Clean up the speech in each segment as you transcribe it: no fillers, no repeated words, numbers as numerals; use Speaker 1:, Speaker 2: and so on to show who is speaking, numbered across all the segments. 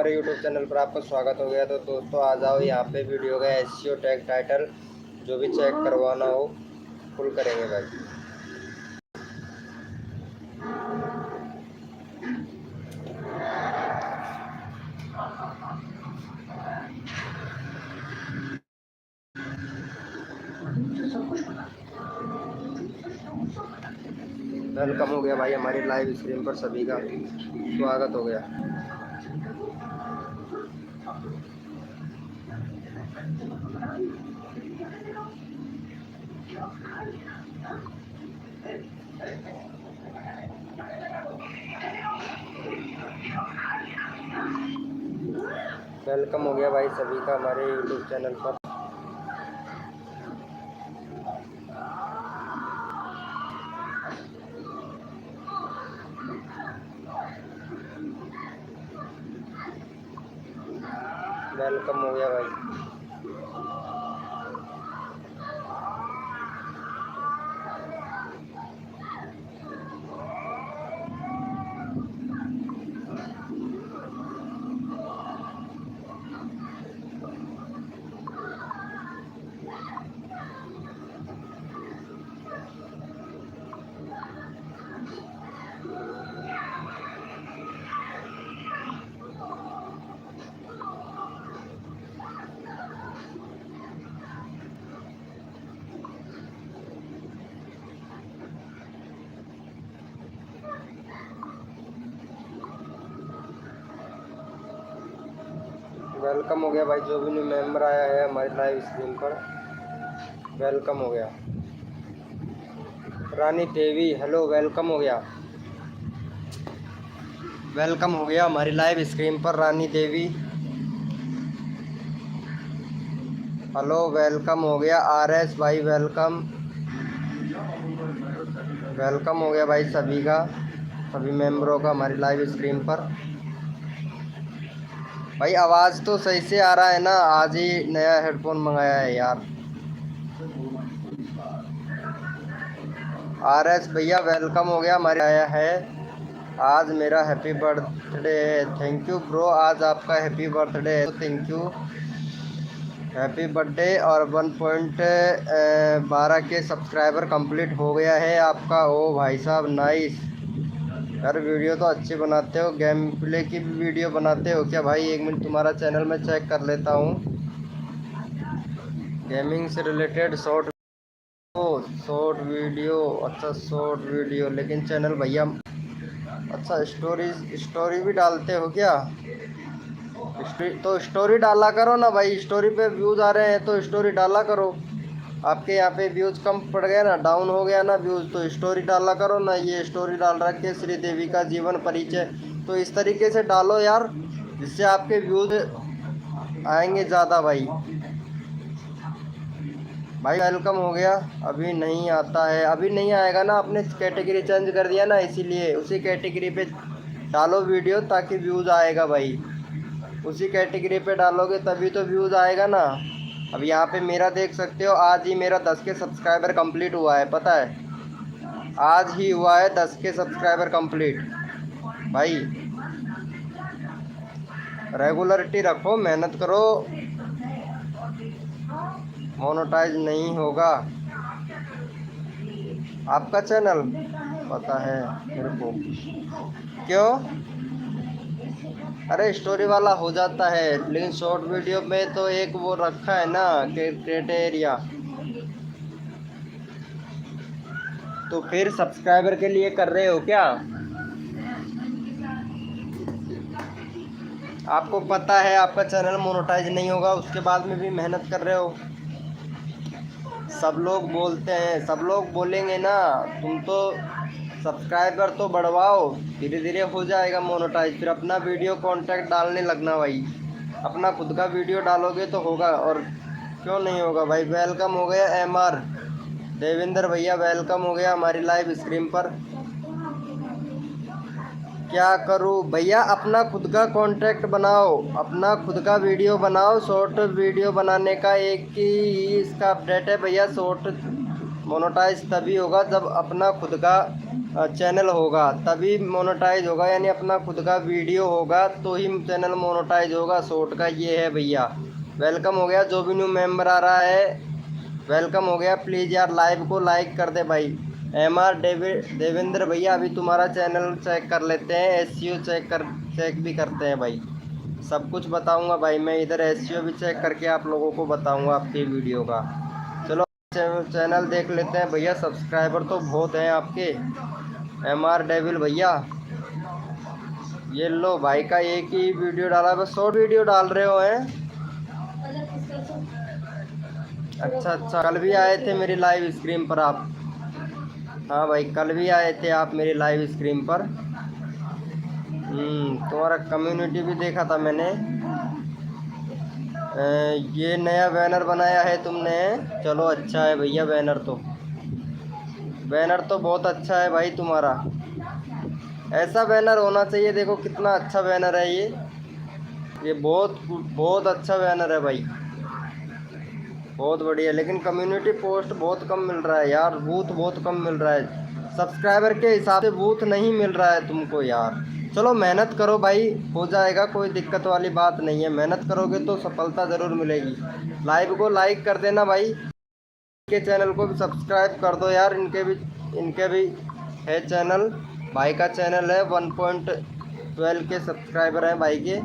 Speaker 1: हमारे YouTube channel पर आपका स्वागत हो गया। तो दोस्तों आ जाओ, यहाँ पे वीडियो का एसईओ टैग टाइटल जो भी चेक करवाना हो फुल करेंगे भाई। वेलकम हो गया भाई हमारी लाइव स्ट्रीम पर, सभी का स्वागत हो गया। वेलकम हो गया भाई सभी का हमारे यूट्यूब चैनल पर। वेलकम हो गया भाई। वेलकम हो गया भाई, जो भी न्यू मेंबर आया है हमारी लाइव स्ट्रीम पर, वेलकम हो गया। रानी देवी हेलो, वेलकम हो गया। वेलकम हो गया हमारी लाइव स्ट्रीम पर रानी देवी, हेलो वेलकम हो गया। आरएस भाई वेलकम, वेलकम हो गया भाई सभी का, सभी मेंबरों का हमारी लाइव स्ट्रीम पर। भाई आवाज़ तो सही से आ रहा है ना? आज ही नया हेडफोन मंगाया है यार। आरएस भैया वेलकम हो गया हमारे आया है। आज मेरा हैप्पी बर्थडे है। थैंक यू ब्रो, आज आपका हैप्पी बर्थडे है तो थैंक यू, हैप्पी बर्थडे। और 1.12 के सब्सक्राइबर कंप्लीट हो गया है आपका। ओ भाई साहब नाइस यार, वीडियो तो अच्छी बनाते हो, गेम प्ले की भी वीडियो बनाते हो क्या भाई? 1 मिनट तुम्हारा चैनल में चेक कर लेता हूँ। गेमिंग से रिलेटेड शॉर्ट वीडियो, अच्छा शॉर्ट वीडियो, लेकिन चैनल भैया अच्छा स्टोरी भी डालते हो क्या? तो स्टोरी डाला करो ना भाई, स्टोरी पे व्यूज़ आ रहे हैं तो स्टोरी डाला करो। आपके यहाँ पे व्यूज़ कम पड़ गया ना, डाउन हो गया ना व्यूज़, तो स्टोरी डाला करो ना। ये स्टोरी डाल रखी है श्री देवी का जीवन परिचय, तो इस तरीके से डालो यार, जिससे आपके व्यूज़ आएंगे ज़्यादा भाई। भाई वेलकम हो गया। अभी नहीं आता है, अभी नहीं आएगा ना, आपने कैटेगरी चेंज कर दिया ना, इसीलिए उसी कैटेगरी पे डालो वीडियो ताकि व्यूज़ आएगा भाई। उसी कैटेगरी पे डालोगे तभी तो व्यूज़ आएगा ना। अब यहाँ पे मेरा देख सकते हो, आज ही मेरा 10 के सब्सक्राइबर कंप्लीट हुआ है, पता है? आज ही हुआ है 10 के सब्सक्राइबर कंप्लीट। भाई रेगुलरिटी रखो, मेहनत करो, मोनेटाइज नहीं होगा आपका चैनल, पता है मेरे को। क्यों? अरे स्टोरी वाला हो जाता है, लेकिन शॉर्ट वीडियो में तो एक वो रखा है ना क्राइटेरिया, तो फिर सब्सक्राइबर के लिए कर रहे हो क्या? आपको पता है आपका चैनल मोनेटाइज नहीं होगा, उसके बाद में भी मेहनत कर रहे हो। सब लोग बोलते हैं, सब लोग बोलेंगे ना, तुम तो सब्सक्राइबर तो बढ़वाओ, धीरे धीरे हो जाएगा मोनेटाइज। फिर अपना वीडियो कॉन्टेंट डालने लगना भाई, अपना खुद का वीडियो डालोगे तो होगा, और क्यों नहीं होगा भाई। वेलकम हो गया एमआर देवेंद्र भैया, वेलकम हो गया हमारी लाइव स्ट्रीम पर। क्या करूं भैया? अपना खुद का कॉन्टेंट बनाओ, अपना खुद का वीडियो बनाओ। शॉर्ट वीडियो बनाने का एक ही इसका अपडेट है भैया, शॉर्ट मोनेटाइज तभी होगा जब अपना खुद का चैनल होगा तभी मोनेटाइज होगा, यानी अपना खुद का वीडियो होगा तो ही चैनल मोनेटाइज होगा। शॉर्ट का ये है भैया। वेलकम हो गया, जो भी न्यू मेंबर आ रहा है वेलकम हो गया। प्लीज़ यार लाइव को लाइक कर दे भाई। MR देवेंद्र भैया, अभी तुम्हारा चैनल चेक कर लेते हैं, SEO चेक भी करते हैं भाई। सब कुछ बताऊंगा भाई मैं, इधर SEO भी चेक करके आप लोगों को बताऊंगा आपकी वीडियो का। चलो चैनल देख लेते हैं भैया। सब्सक्राइबर तो बहुत हैं आपके। MR डेविल भैया, ये लो भाई का एक ही वीडियो डाला, बस शॉर्ट वीडियो डाल रहे हो हैं। अच्छा अच्छा, कल भी आए थे मेरी लाइव स्ट्रीम पर आप। हाँ भाई, कल भी आए थे आप मेरी लाइव स्ट्रीम पर। तुम्हारा कम्युनिटी भी देखा था मैंने। ये नया बैनर बनाया है तुमने? चलो अच्छा है भैया, बैनर तो बहुत अच्छा है भाई तुम्हारा। ऐसा बैनर होना चाहिए, देखो कितना अच्छा बैनर है ये बहुत बहुत अच्छा बैनर है भाई, बहुत बढ़िया। लेकिन कम्युनिटी पोस्ट बहुत कम मिल रहा है यार, बूथ बहुत कम मिल रहा है, सब्सक्राइबर के हिसाब से बूथ नहीं मिल रहा है तुमको यार। चलो मेहनत करो भाई, हो जाएगा, कोई दिक्कत वाली बात नहीं है। मेहनत करोगे तो सफलता ज़रूर मिलेगी। लाइव को लाइक कर देना भाई, के चैनल को भी सब्सक्राइब कर दो यार। इनके भी है चैनल, भाई का चैनल है। 1.12 के सब्सक्राइबर हैं भाई के।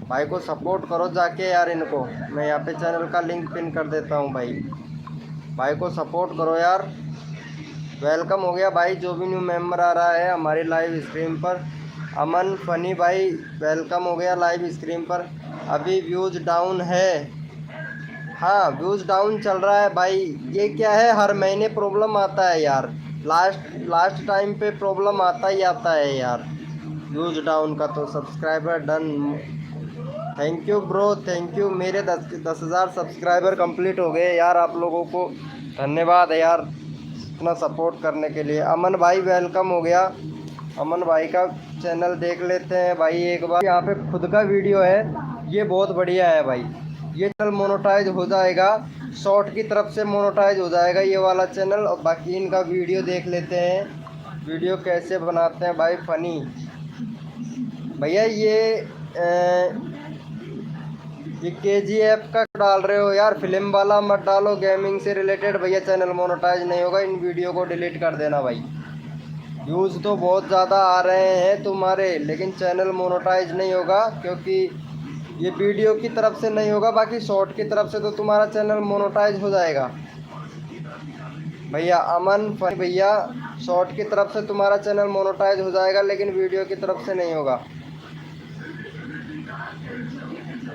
Speaker 1: भाई को सपोर्ट करो जाके यार इनको। मैं यहाँ पे चैनल का लिंक पिन कर देता हूँ भाई। भाई को सपोर्ट करो यार। वेलकम हो गया भाई, जो भी न्यू मेंबर आ रहा है हमारी लाइव स्ट्रीम पर। अमन फनी भाई, वेलकम हो गया लाइव स्ट्रीम पर। अभी व्यूज़ डाउन है। हाँ, व्यूज़ डाउन चल रहा है भाई। ये क्या है, हर महीने प्रॉब्लम आता है यार। लास्ट टाइम पे प्रॉब्लम आता ही आता है यार, व्यूज़ डाउन का। तो subscriber done, thank you bro, thank you. मेरे 10,000 सब्सक्राइबर कंप्लीट हो गए यार। आप लोगों को धन्यवाद है यार इतना सपोर्ट करने के लिए। अमन भाई वेलकम हो गया। अमन भाई का चैनल देख लेते हैं भाई एक बार। यहाँ पे खुद का वीडियो है, ये बहुत बढ़िया है भाई। ये चैनल मोनेटाइज हो जाएगा, शॉर्ट की तरफ से मोनेटाइज हो जाएगा ये वाला चैनल। और बाकी इनका वीडियो देख लेते हैं, वीडियो कैसे बनाते हैं भाई। फनी भैया, ये KGF का डाल रहे हो यार, फिल्म वाला मत डालो, गेमिंग से रिलेटेड भैया चैनल मोनेटाइज नहीं होगा। इन वीडियो को डिलीट कर देना भाई। व्यूज़ तो बहुत ज़्यादा आ रहे हैं तुम्हारे, लेकिन चैनल मोनेटाइज नहीं होगा, क्योंकि ये वीडियो की तरफ से नहीं होगा। बाकी शॉर्ट की तरफ से तो तुम्हारा चैनल मोनेटाइज हो जाएगा भैया। अमन फनी भैया, शॉर्ट की तरफ से तुम्हारा चैनल मोनेटाइज हो जाएगा, लेकिन वीडियो की तरफ से नहीं होगा।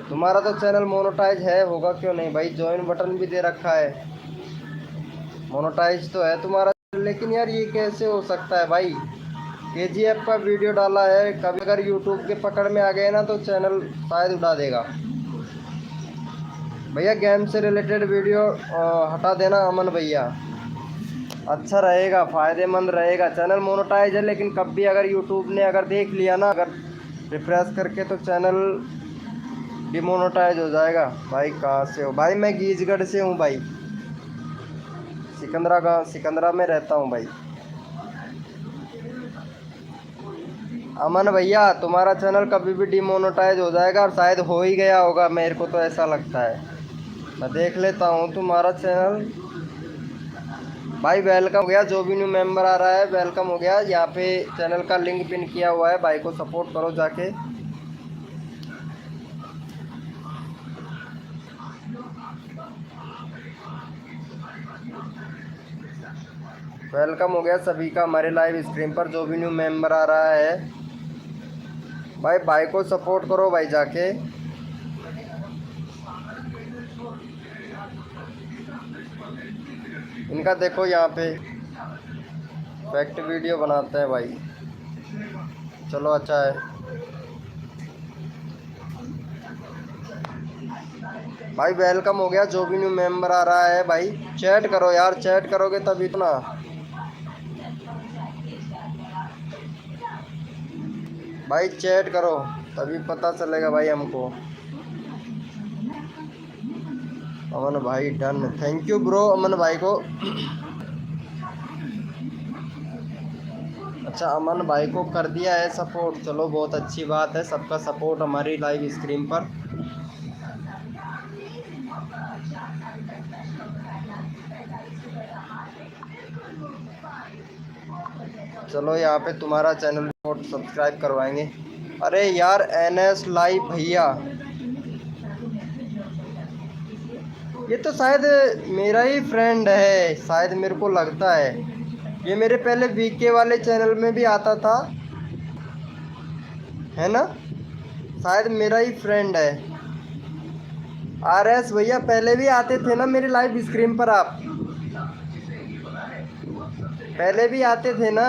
Speaker 1: तुम्हारा तो चैनल मोनेटाइज है, होगा क्यों नहीं भाई, ज्वाइन बटन भी दे रखा है, मोनेटाइज तो है तुम्हारा। लेकिन यार ये कैसे हो सकता है भाई, KGF का वीडियो डाला है। कभी अगर यूट्यूब के पकड़ में आ गए ना तो चैनल शायद उठा देगा भैया। गेम से रिलेटेड वीडियो हटा देना अमन भैया, अच्छा रहेगा, फ़ायदेमंद रहेगा। चैनल मोनेटाइज है, लेकिन कभी अगर यूट्यूब ने अगर देख लिया ना, अगर रिफ्रेश करके, तो चैनल डिमोनेटाइज हो जाएगा। भाई कहाँ से हो भाई? मैं गीजगढ़ से हूँ भाई, सिकंदरा में रहता हूँ भाई। अमन भैया, तुम्हारा चैनल कभी भी डिमोनेटाइज हो जाएगा, और शायद हो ही गया होगा, मेरे को तो ऐसा लगता है। मैं देख लेता हूँ तुम्हारा चैनल भाई। वेलकम हो गया, जो भी न्यू मेंबर आ रहा है वेलकम हो गया। यहाँ पे चैनल का लिंक पिन किया हुआ है, भाई को सपोर्ट करो जाके। वेलकम हो गया सभी का हमारे लाइव स्ट्रीम पर, जो भी न्यू मेंबर आ रहा है भाई को सपोर्ट करो भाई जाके। इनका देखो यहाँ पे फैक्ट वीडियो बनाते हैं भाई, चलो अच्छा है भाई। वेलकम हो गया, जो भी न्यू मेंबर आ रहा है भाई। चैट करो यार, चैट करोगे तभी तो ना भाई, चैट करो तभी पता चलेगा भाई हमको। अमन भाई डन, थैंक यू ब्रो अमन भाई को। अच्छा, अमन भाई को कर दिया है सपोर्ट, चलो बहुत अच्छी बात है, सबका सपोर्ट हमारी लाइव स्क्रीन पर। चलो यहाँ पे तुम्हारा चैनल सब्सक्राइब करवाएंगे। अरे यार NS लाइव भैया, ये तो शायद मेरा ही फ्रेंड है, शायद मेरे को लगता है। ये मेरे पहले VK वाले चैनल में भी आता था, है ना? शायद मेरा ही फ्रेंड है। RS भैया पहले भी आते थे ना मेरी लाइव स्क्रीन पर, आप पहले भी आते थे ना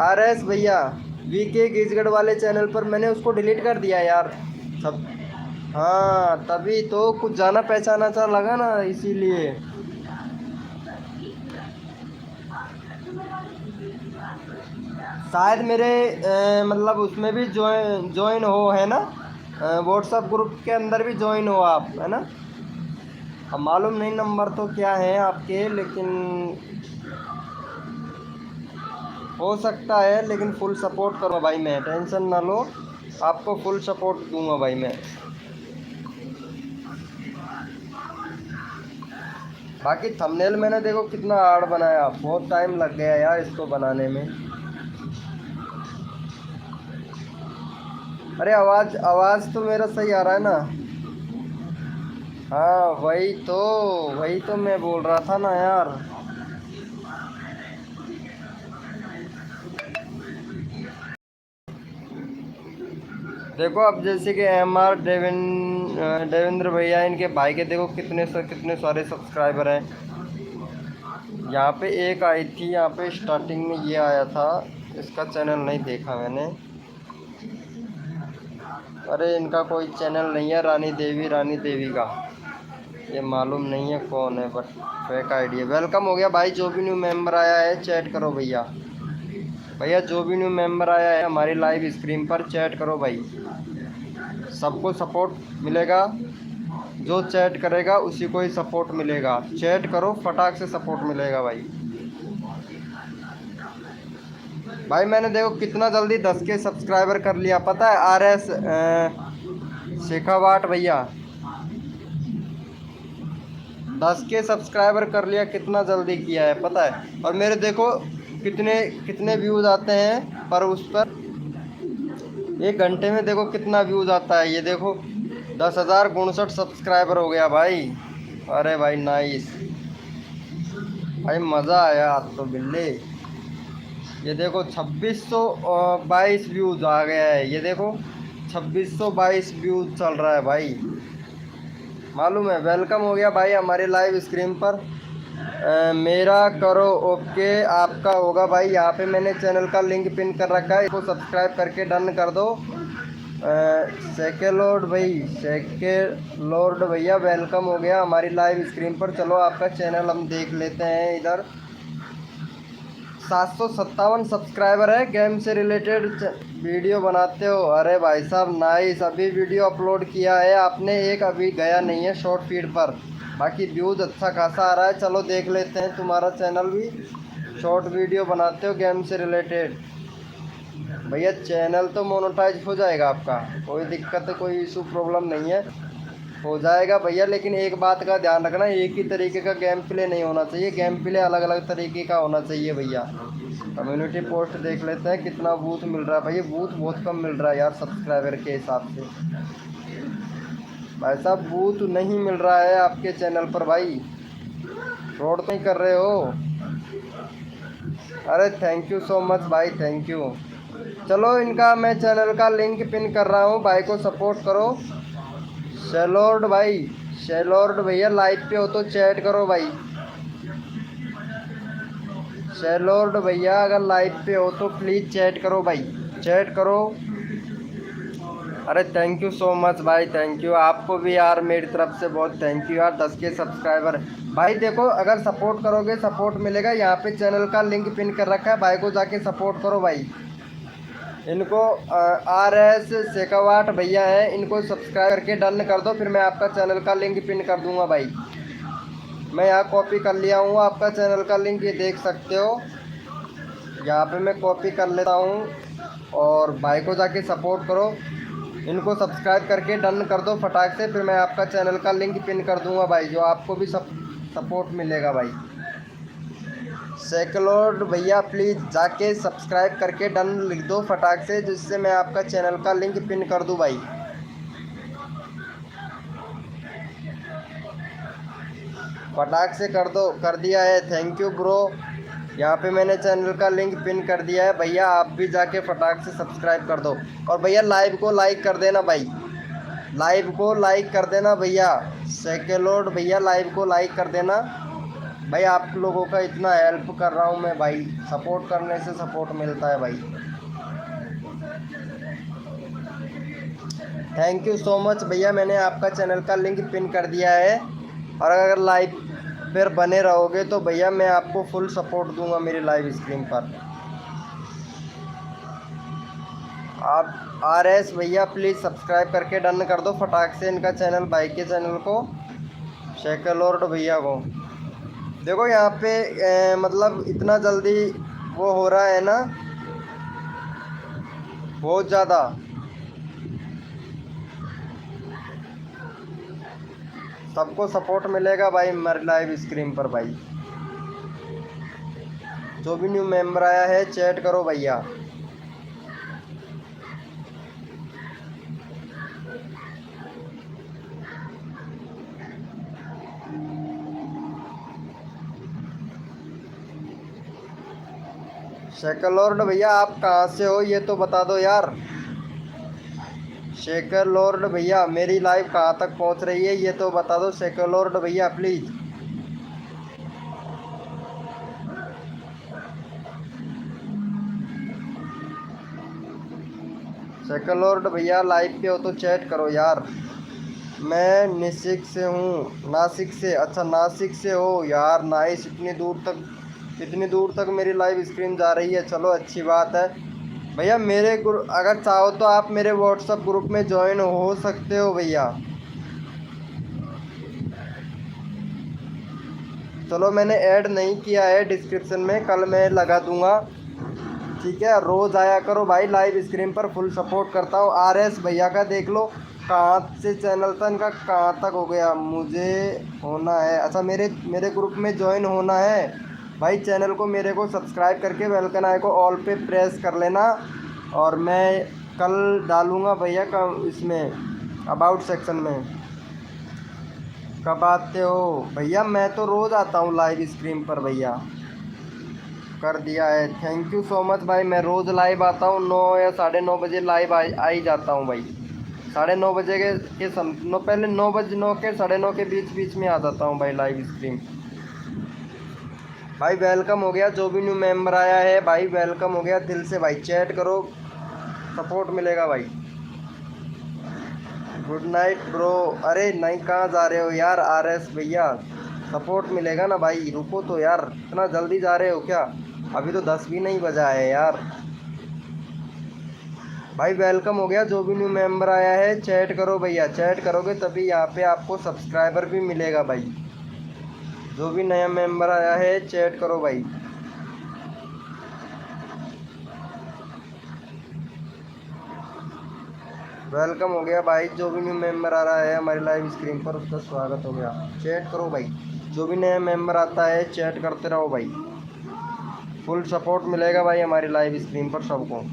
Speaker 1: RS भैया। VK गिजगढ़ वाले चैनल पर मैंने उसको डिलीट कर दिया यार सब। हाँ तभी तो कुछ जाना पहचाना सा लगा ना, इसीलिए। शायद मेरे मतलब उसमें भी ज्वाइन हो, है ना? व्हाट्सएप ग्रुप के अंदर भी ज्वाइन हो आप, है ना? अब मालूम नहीं नंबर तो क्या है आपके, लेकिन हो सकता है। लेकिन फुल सपोर्ट करो भाई, मैं टेंशन ना लो, आपको फुल सपोर्ट दूंगा भाई मैं। बाकी थंबनेल मैंने देखो कितना हार्ड बनाया, बहुत टाइम लग गया यार इसको बनाने में। अरे आवाज़ तो मेरा सही आ रहा है ना? हाँ वही तो मैं बोल रहा था ना यार। देखो अब जैसे कि MR देवेंद्र भैया, इनके भाई के देखो कितने सारे सब्सक्राइबर हैं। यहाँ पे एक आई थी, यहाँ पे स्टार्टिंग में ये आया था, इसका चैनल नहीं देखा मैंने। अरे इनका कोई चैनल नहीं है, रानी देवी का, ये मालूम नहीं है कौन है, बट फेक आईडी है। वेलकम हो गया भाई, जो भी न्यू मेंबर आया है चैट करो भैया। भैया जो भी न्यू मेंबर आया है हमारी लाइव स्क्रीन पर चैट करो भाई, सबको सपोर्ट मिलेगा। जो चैट करेगा उसी को ही सपोर्ट मिलेगा। चैट करो, फटाक से सपोर्ट मिलेगा भाई। भाई मैंने देखो कितना जल्दी 10 के सब्सक्राइबर कर लिया, पता है? RS शेखावाट भैया 10 के सब्सक्राइबर कर लिया, कितना जल्दी किया है पता है? और मेरे देखो कितने व्यूज़ आते हैं पर उस पर, 1 घंटे में देखो कितना व्यूज़ आता है। ये देखो 10,059 सब्सक्राइबर हो गया भाई। अरे भाई नाइस भाई, मज़ा आया आज तो बिल्ले। ये देखो 2622 व्यूज़ आ गया है, ये देखो 2622 व्यूज़ चल रहा है भाई, मालूम है? वेलकम हो गया भाई हमारे लाइव स्क्रीन पर। मेरा करो ओके, आपका होगा भाई। यहाँ पे मैंने चैनल का लिंक पिन कर रखा है, इसको सब्सक्राइब करके डन कर दो। सेकेलॉर्ड भैया वेलकम हो गया हमारी लाइव स्क्रीन पर। चलो आपका चैनल हम देख लेते हैं। इधर 757 सब्सक्राइबर है, गेम से रिलेटेड वीडियो बनाते हो? अरे भाई साहब नाइस, अभी वीडियो अपलोड किया है आपने एक, अभी गया नहीं है शॉर्ट फीड पर, बाकी व्यूज़ अच्छा खासा आ रहा है। चलो देख लेते हैं तुम्हारा चैनल भी, शॉर्ट वीडियो बनाते हो गेम से रिलेटेड। भैया चैनल तो मोनेटाइज हो जाएगा आपका, कोई दिक्कत कोई इशू प्रॉब्लम नहीं है, हो जाएगा भैया। लेकिन एक बात का ध्यान रखना, एक ही तरीके का गेम प्ले नहीं होना चाहिए, गेम प्ले अलग अलग तरीके का होना चाहिए भैया। कम्युनिटी पोस्ट देख लेते हैं कितना बूथ मिल रहा है भैया, बूथ बहुत कम मिल रहा है यार सब्सक्राइबर के हिसाब से। भाई साहब बूथ नहीं मिल रहा है आपके चैनल पर भाई, फ्रॉड तो नहीं कर रहे हो? अरे थैंक यू सो मच भाई, थैंक यू। चलो इनका मैं चैनल का लिंक पिन कर रहा हूँ, भाई को सपोर्ट करो। शेलॉर्ड भैया लाइव पे हो तो चैट करो भाई। शेलॉर्ड भैया अगर लाइव पे हो तो प्लीज़ चैट करो भाई, चैट करो। अरे थैंक यू सो मच भाई, थैंक यू आपको भी यार, मेरी तरफ से बहुत थैंक यू यार। 10 के सब्सक्राइबर भाई, देखो अगर सपोर्ट करोगे सपोर्ट मिलेगा। यहाँ पे चैनल का लिंक पिन कर रखा है, भाई को जाके सपोर्ट करो भाई। इनको RS शेखावाट भैया है, इनको सब्सक्राइब करके डन कर दो, फिर मैं आपका चैनल का लिंक पिन कर दूंगा भाई। मैं यहाँ कॉपी कर लिया हूँ आपका चैनल का लिंक, ये देख सकते हो। यहाँ पे मैं कॉपी कर लेता हूँ और भाई को जाके सपोर्ट करो, इनको सब्सक्राइब करके डन कर दो फटाक से। फिर मैं आपका चैनल का लिंक पिन कर दूंगा भाई, जो आपको भी सपोर्ट मिलेगा भाई। सेकलॉर्ड भैया प्लीज़ जाके सब्सक्राइब करके डन लिख दो फटाक से, जिससे मैं आपका चैनल का लिंक पिन कर दूं भाई। फटाक से कर दो। कर दिया है, थैंक यू ब्रो। यहाँ पे मैंने चैनल का लिंक पिन कर दिया है भैया, आप भी जाके फटाक से सब्सक्राइब कर दो। और भैया लाइव को लाइक कर देना भाई, लाइव को लाइक कर देना भैया। सेकलॉर्ड भैया लाइव को लाइक कर देना भाई, आप लोगों का इतना हेल्प कर रहा हूँ मैं भाई, सपोर्ट करने से सपोर्ट मिलता है भाई। थैंक यू सो मच भैया, मैंने आपका चैनल का लिंक पिन कर दिया है। और अगर लाइव पर बने रहोगे तो भैया मैं आपको फुल सपोर्ट दूंगा मेरी लाइव स्ट्रीम पर। आप RS भैया प्लीज़ सब्सक्राइब करके डन कर दो फटाक से इनका चैनल, भाई के चैनल को, सेकलॉर्ड भैया को। देखो यहाँ पे मतलब इतना जल्दी वो हो रहा है ना, बहुत ज़्यादा। सबको सपोर्ट मिलेगा भाई मेरे लाइव स्क्रीन पर भाई। जो भी न्यू मेंबर आया है चैट करो भैया। शेकर भैया आप कहाँ से हो ये तो बता दो यार। शेकर लॉर्ड भैया मेरी लाइव कहाँ तक पहुँच रही है ये तो बता दो शेकर लॉर्ड भैया प्लीज़। शेकर लॉर्ड भैया लाइव पे हो तो चैट करो यार। मैं नासिक से हूँ। नासिक से, अच्छा नासिक से हो यार, नाइस। इतनी दूर तक मेरी लाइव स्क्रीन जा रही है, चलो अच्छी बात है भैया। मेरे ग्रुप अगर चाहो तो आप मेरे व्हाट्सएप ग्रुप में ज्वाइन हो सकते हो भैया। चलो मैंने ऐड नहीं किया है डिस्क्रिप्शन में, कल मैं लगा दूंगा, ठीक है। रोज़ आया करो भाई लाइव स्क्रीन पर, फुल सपोर्ट करता हूँ। RS भैया का देख लो कहाँ से चैनल था इनका, कहाँ तक हो गया। मुझे होना है, अच्छा मेरे ग्रुप में ज्वाइन होना है भाई। चैनल को मेरे को सब्सक्राइब करके बेल आइकन को ऑल पे प्रेस कर लेना। और मैं कल डालूँगा भैया इसमें अबाउट सेक्शन में। कब आते हो भैया? मैं तो रोज़ आता हूँ लाइव स्ट्रीम पर भैया। कर दिया है, थैंक यू सो मच भाई। मैं रोज़ लाइव आता हूँ, 9 या 9:30 बजे लाइव आ ही जाता हूँ भाई। 9:30 बजे के पहले 9 बजे, 9 के 9:30 के बीच में आ जाता हूँ भाई लाइव स्ट्रीम। भाई वेलकम हो गया, जो भी न्यू मेंबर आया है भाई वेलकम हो गया दिल से भाई। चैट करो, सपोर्ट मिलेगा भाई। Good night bro. अरे नहीं, कहाँ जा रहे हो यार RS भैया? सपोर्ट मिलेगा ना भाई, रुको तो यार, इतना जल्दी जा रहे हो क्या? अभी तो 10 भी नहीं बजा है यार। भाई वेलकम हो गया, जो भी न्यू मेंबर आया है चैट करो भैया। चैट करोगे तभी यहाँ पे आपको सब्सक्राइबर भी मिलेगा भाई। जो भी नया मेंबर आया है चैट करो भाई। वेलकम हो गया भाई, जो भी न्यू मेंबर आ रहा है हमारी लाइव स्क्रीन पर उसका स्वागत हो गया। चैट करो भाई, जो भी नया मेंबर आता है चैट करते रहो भाई। फुल सपोर्ट मिलेगा भाई हमारी लाइव स्क्रीन पर सबको।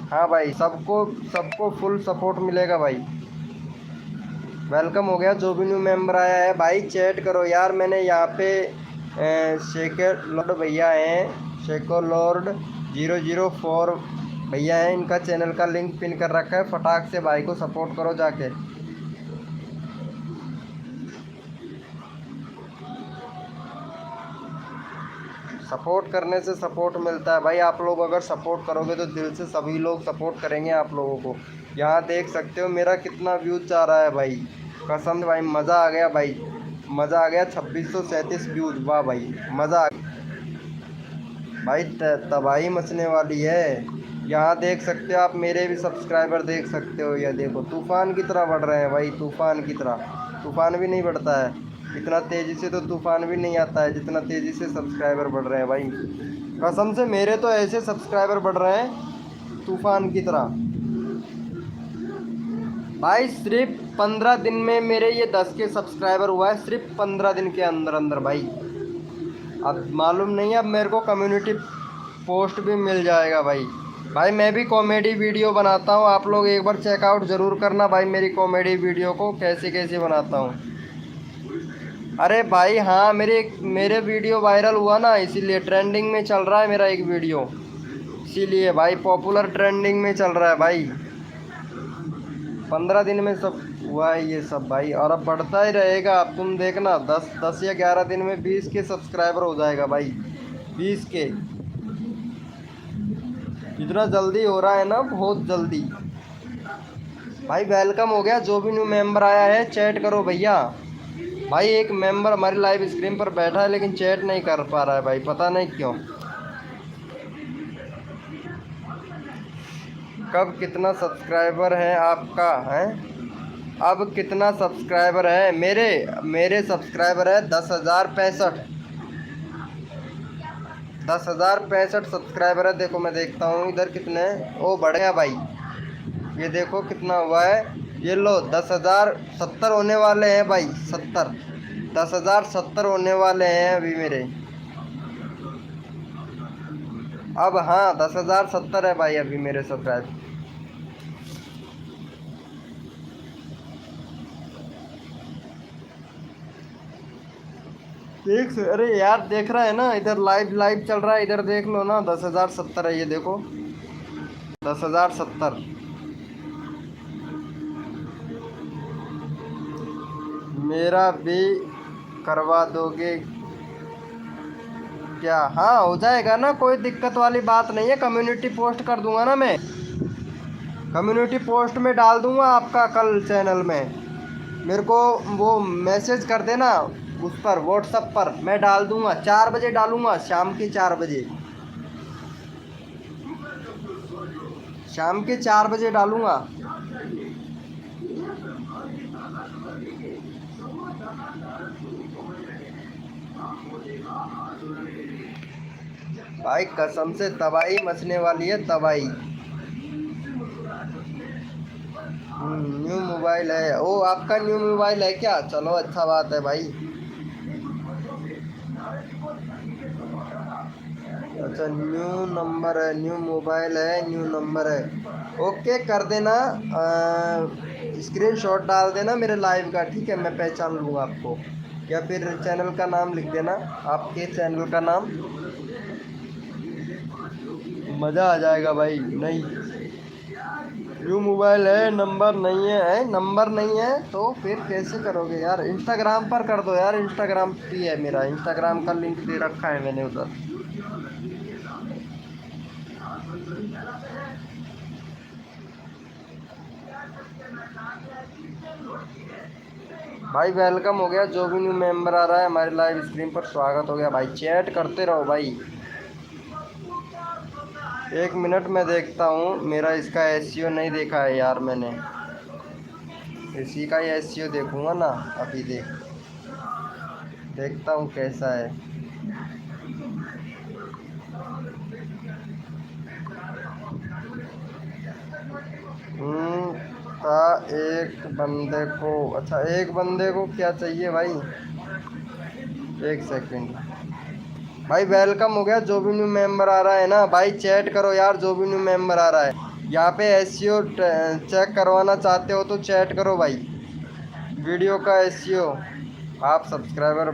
Speaker 1: हाँ भाई, सबको फुल सपोर्ट मिलेगा भाई। वेलकम हो गया, जो भी न्यू मेंबर आया है भाई चैट करो यार। मैंने यहाँ पे शेकर लॉर्ड भैया हैं, शेकर लॉर्ड 004 भैया हैं, इनका चैनल का लिंक पिन कर रखा है। फटाक से भाई को सपोर्ट करो जाके। सपोर्ट करने से सपोर्ट मिलता है भाई। आप लोग अगर सपोर्ट करोगे तो दिल से सभी लोग सपोर्ट करेंगे आप लोगों को। यहाँ देख सकते हो मेरा कितना व्यूज़ जा रहा है भाई, कसम भाई। मज़ा आ गया भाई, मज़ा आ गया। 2637 व्यूज़, वाह भाई, मज़ा आ भाई। तबाही मचने वाली है। यहाँ देख सकते हो आप, मेरे भी सब्सक्राइबर देख सकते हो। यह देखो तूफ़ान की तरह बढ़ रहे हैं भाई, तूफ़ान की तरह। तूफ़ान भी नहीं बढ़ता है। इतना तेज़ी से तो तूफान भी नहीं आता है जितना तेज़ी से सब्सक्राइबर बढ़ रहे हैं भाई। कसम से मेरे तो ऐसे सब्सक्राइबर बढ़ रहे हैं तूफान की तरह भाई। सिर्फ 15 दिन में मेरे ये 10 के सब्सक्राइबर हुआ है, सिर्फ 15 दिन के अंदर अंदर भाई। अब मालूम नहीं, अब मेरे को कम्युनिटी पोस्ट भी मिल जाएगा भाई। भाई मैं भी कॉमेडी वीडियो बनाता हूँ, आप लोग एक बार चेकआउट ज़रूर करना भाई मेरी कॉमेडी वीडियो को कैसे कैसे बनाता हूँ। अरे भाई हाँ, मेरे वीडियो वायरल हुआ ना, इसीलिए ट्रेंडिंग में चल रहा है मेरा एक वीडियो, इसीलिए भाई पॉपुलर ट्रेंडिंग में चल रहा है भाई। 15 दिन में सब हुआ है ये सब भाई, और अब बढ़ता ही रहेगा। अब तुम देखना 10 या 11 दिन में 20 के सब्सक्राइबर हो जाएगा भाई, 20 के। इतना जल्दी हो रहा है ना, बहुत जल्दी भाई। वेलकम हो गया, जो भी न्यू मेंबर आया है चैट करो भैया। भाई एक मेंबर हमारी लाइव स्क्रीन पर बैठा है लेकिन चैट नहीं कर पा रहा है भाई, पता नहीं क्यों। कब कितना सब्सक्राइबर है आपका है? अब कितना सब्सक्राइबर है मेरे? मेरे सब्सक्राइबर है 10,065। 10,065 सब्सक्राइबर है। देखो मैं देखता हूँ इधर कितने, ओ बढ़ गया भाई, ये देखो कितना हुआ है। ये लो 10,070 होने वाले हैं भाई, 70। 10,070 होने वाले हैं अभी मेरे। अब हाँ 10,070 है भाई अभी मेरे सब्सक्राइब। अरे यार देख रहा है ना, इधर लाइव लाइव चल रहा है, इधर देख लो ना, 10,070 है, ये देखो 10,070। मेरा भी करवा दोगे क्या? हाँ हो जाएगा ना, कोई दिक्कत वाली बात नहीं है। कम्युनिटी पोस्ट कर दूंगा ना मैं, कम्युनिटी पोस्ट में डाल दूंगा आपका कल चैनल में। मेरे को वो मैसेज कर देना उस पर, व्हाट्सएप पर मैं डाल दूंगा। 4 बजे डालूंगा, शाम के 4 बजे, शाम के 4 बजे डालूंगा। भाई कसम से तबाही मचने वाली है, तबाही। न्यू मोबाइल है? ओ आपका न्यू मोबाइल है क्या? चलो अच्छा बात है भाई। अच्छा न्यू नंबर है, न्यू मोबाइल है, न्यू नंबर है। ओके कर देना, स्क्रीनशॉट डाल देना मेरे लाइव का, ठीक है? मैं पहचान लूँगा आपको, या फिर चैनल का नाम लिख देना, आपके चैनल का नाम, मज़ा आ जाएगा भाई। नहीं न्यू मोबाइल है, नंबर नहीं है, नंबर नहीं है तो फिर कैसे करोगे यार? इंस्टाग्राम पर कर दो यार, इंस्टाग्राम भी है मेरा, इंस्टाग्राम का लिंक दे रखा है मैंने उधर। भाई वेलकम हो गया, जो भी न्यू मेंबर आ रहा है हमारे लाइव स्ट्रीम पर स्वागत हो गया भाई। चैट करते रहो भाई। 1 मिनट में देखता हूँ, मेरा इसका एसईओ नहीं देखा है यार मैंने, इसी का ही एसईओ देखूँगा ना अभी। देखता हूँ कैसा है। था एक बंदे को, अच्छा एक बंदे को क्या चाहिए भाई? 1 सेकंड भाई। वेलकम हो गया, जो भी न्यू मेंबर आ रहा है ना भाई चैट करो यार, जो भी न्यू मेंबर आ रहा है। यहाँ पे एसईओ चेक करवाना चाहते हो तो चैट करो भाई, वीडियो का एसईओ। आप सब्सक्राइबर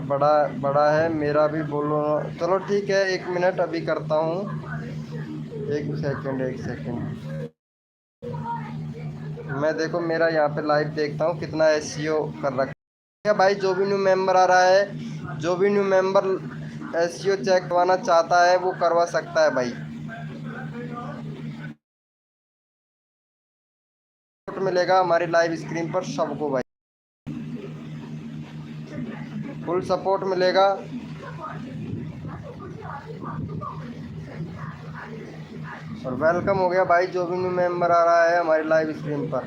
Speaker 1: बड़ा है मेरा भी बोलो। चलो ठीक है, 1 मिनट अभी करता हूँ। 1 सेकंड मैं देखो मेरा यहाँ पे लाइव देखता हूँ कितना एसईओ कर रखा है भाई। जो भी न्यू मेंबर आ रहा है, जो भी न्यू मेंबर एसईओ चेक करवाना चाहता है वो करवा सकता है भाई। मिलेगा हमारी लाइव स्क्रीन पर सबको भाई, फुल सपोर्ट मिलेगा। और वेलकम हो गया भाई, जो भी न्यू मेंबर आ रहा है हमारी लाइव स्क्रीन पर।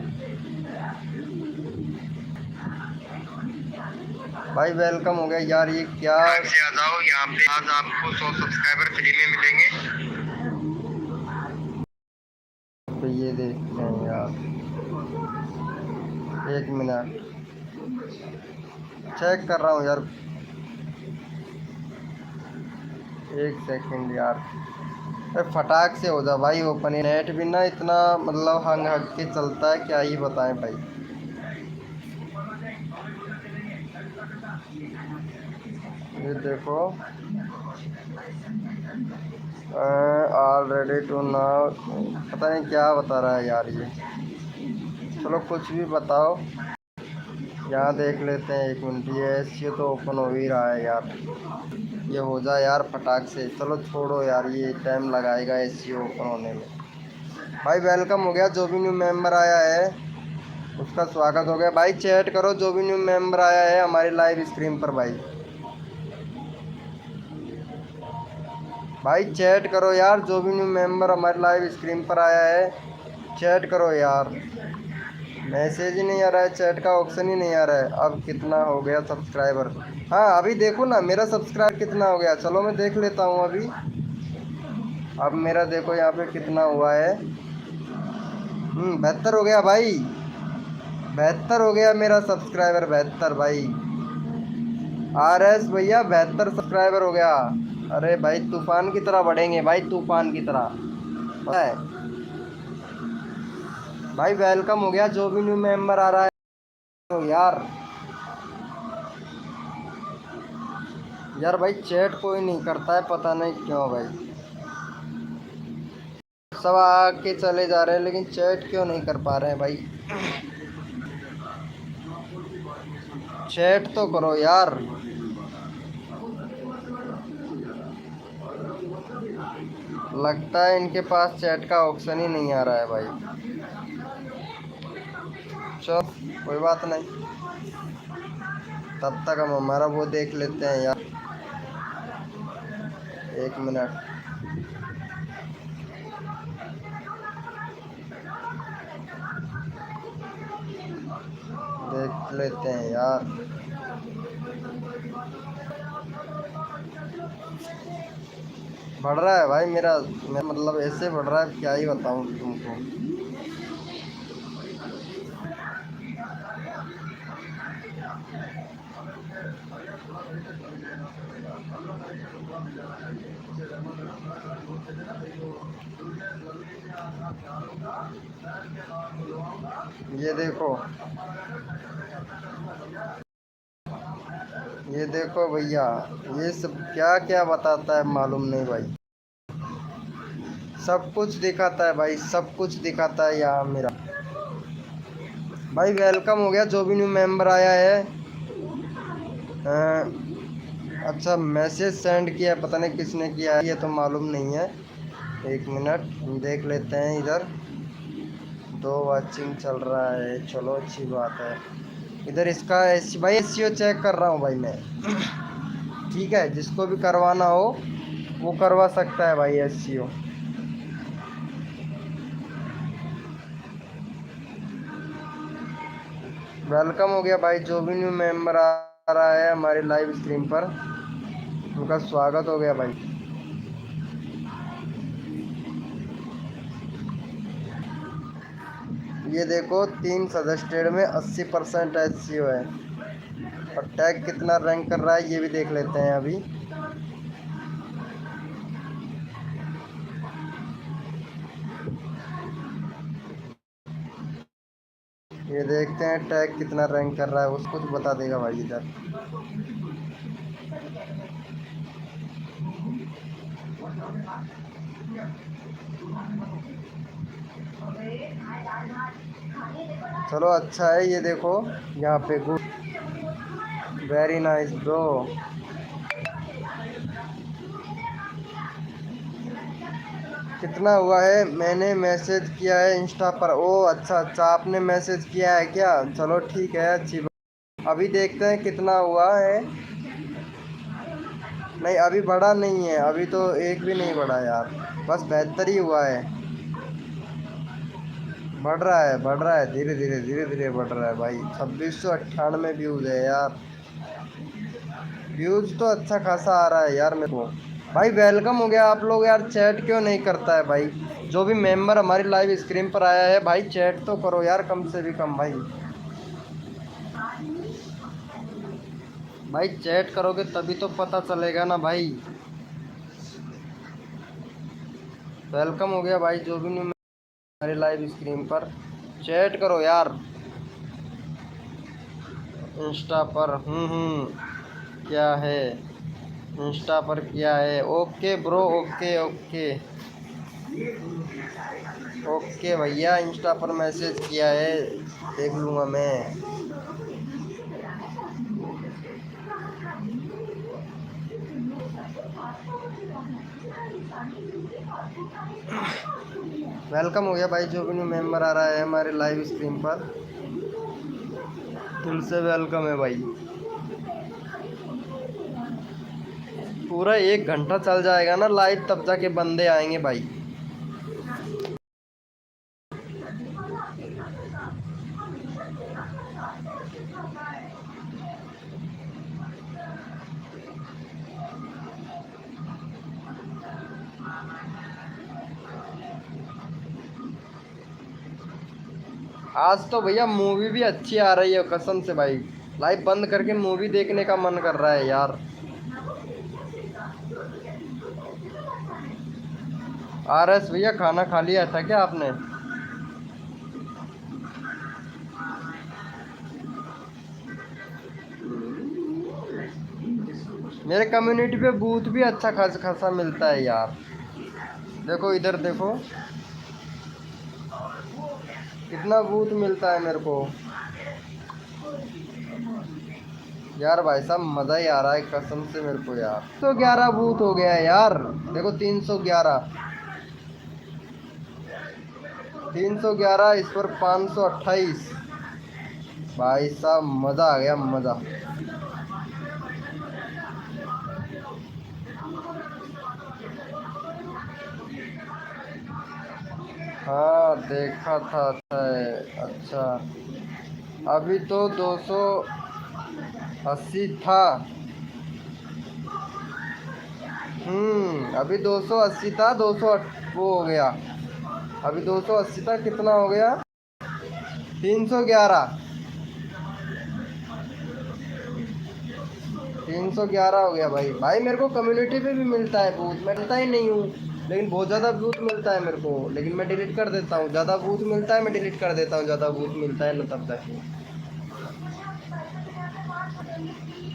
Speaker 1: भाई वेलकम हो गया यार। ये क्या से आ जाओ यहाँ पे, आज आपको 100 सब्सक्राइबर फ्री में मिलेंगे। तो ये देखते हैं यार, एक मिनट चेक कर रहा हूँ यार, एक सेकंड यार। अरे फटाक से हो जा भाई ओपन। नेट भी ना इतना मतलब हंग हक के चलता है, क्या ही बताएं भाई। ये देखो, ऑलरेडी टू नाउ, पता नहीं क्या बता रहा है यार ये। चलो कुछ भी बताओ, यहाँ देख लेते हैं। एक मिनट, ये एसईओ तो ओपन हो ही रहा है यार। ये हो जाए यार फटाक से। चलो छोड़ो यार, ये टाइम लगाएगा एसईओ ओपन होने में। भाई वेलकम हो गया, जो भी न्यू मेंबर आया है उसका स्वागत हो गया। भाई चैट करो, जो भी न्यू मेंबर आया है हमारी लाइव स्ट्रीम पर। भाई चैट करो यार, जो भी न्यू मेंबर हमारे लाइव स्क्रीन पर आया है चैट करो यार। मैसेज ही नहीं आ रहा है, चैट का ऑप्शन ही नहीं आ रहा है। अब कितना हो गया सब्सक्राइबर? हाँ अभी देखो ना मेरा सब्सक्राइबर कितना हो गया। चलो मैं देख लेता हूँ अभी। अब मेरा देखो यहाँ पे कितना हुआ है। 72 हो गया भाई, 72 हो गया मेरा सब्सक्राइबर। 72 भाई, RS भैया 72 सब्सक्राइबर हो गया। अरे भाई तूफान की तरह बढ़ेंगे भाई, तूफान की तरह, पता है। भाई वेलकम हो गया, जो भी न्यू मेंबर आ रहा है तो यार। यार भाई चैट कोई नहीं करता है, पता नहीं क्यों भाई। सब आके चले जा रहे हैं लेकिन चैट क्यों नहीं कर पा रहे हैं भाई। चैट तो करो यार। लगता है इनके पास चैट का ऑप्शन ही नहीं आ रहा है भाई। चलो कोई बात नहीं, तब तक हम हमारा वो देख लेते हैं यार। एक मिनट, देख लेते हैं यार। बढ़ रहा है भाई मेरा मतलब ऐसे बढ़ रहा है, क्या ही बताऊं तुमको। ये देखो, ये देखो भैया, ये सब क्या क्या बताता है मालूम नहीं भाई। सब कुछ दिखाता है भाई, सब कुछ दिखाता है यहाँ मेरा। भाई वेलकम हो गया, जो भी न्यू मेंबर आया है। अच्छा मैसेज सेंड किया है, पता नहीं किसने किया है, ये तो मालूम नहीं है। एक मिनट हम देख लेते हैं इधर। 2 वाचिंग चल रहा है, चलो अच्छी बात है। इधर इसका भाई एसईओ चेक कर रहा हूँ भाई मैं। ठीक है, जिसको भी करवाना हो वो करवा सकता है भाई एसईओ। वेलकम हो गया भाई, जो भी न्यू मेंबर आ रहा है हमारे लाइव स्ट्रीम पर उनका स्वागत हो गया भाई। ये देखो 3 सजेस्टेड में 80% एसईओ है। और टैग कितना रैंक कर रहा है ये भी देख लेते हैं अभी। ये देखते हैं टैग कितना रैंक कर रहा है, उसको तो बता देगा भाई इधर। चलो अच्छा है, ये देखो यहाँ पे गुड, वेरी नाइस ब्रो। कितना हुआ है? मैंने मैसेज किया है इंस्टा पर। ओ अच्छा अच्छा, आपने मैसेज किया है क्या? चलो ठीक है, अच्छी बात। अभी देखते हैं कितना हुआ है। नहीं अभी बढ़ा नहीं है, अभी तो एक भी नहीं बढ़ा यार, बस 72 ही हुआ है। बढ़ रहा है, धीरे धीरे बढ़ रहा है भाई। 2698 व्यूज़ है यार। व्यूज तो अच्छा खासा आ रहा है यार मेरे को। भाई वेलकम हो गया आप लोग यार, चैट क्यों नहीं करता है भाई? जो भी मेंबर हमारी लाइव स्क्रीन पर आया है भाई, चैट तो करो यार कम से भी कम भाई। भाई चैट करोगे तभी तो पता चलेगा ना भाई। वेलकम हो गया भाई जो भी नहीं हमारे लाइव स्क्रीन पर, चैट करो यार। इंस्टा पर क्या है? इंस्टा पर क्या है? Okay bro, okay okay okay भैया, इंस्टा पर मैसेज किया है, देख लूँगा मैं। वेलकम हो गया भाई जो भी न्यू मेंबर आ रहा है हमारे लाइव स्ट्रीम पर, दिल से वेलकम है भाई। पूरा 1 घंटा चल जाएगा ना लाइव, तब जाके बंदे आएंगे भाई। आज तो भैया मूवी भी अच्छी आ रही है कसम से भाई, लाइव बंद करके मूवी देखने का मन कर रहा है यार। RS भैया खाना खा लिया था क्या आपने? मेरे कम्युनिटी पे बूथ भी अच्छा खासा मिलता है यार। देखो इधर देखो, कितना बूथ मिलता है मेरे को यार। भाई साहब मज़ा ही आ रहा है कसम से मेरे को यार। 311 बूथ हो गया है यार, देखो 311, 311 इस पर 528। भाई साहब मज़ा आ गया मज़ा। हाँ देखा था, अच्छा अभी तो 280 था। अभी 280 था, 200 वो हो गया। अभी 280 था, कितना हो गया? 311, 311 हो गया भाई। भाई मेरे को कम्युनिटी पे भी मिलता है बूथ, मैं मिलता ही नहीं हूँ, लेकिन बहुत ज़्यादा बूथ मिलता है मेरे को, लेकिन मैं डिलीट कर देता हूँ। ज़्यादा बूथ मिलता है मैं डिलीट कर देता हूँ, ज़्यादा बूथ मिलता है ना तब तक।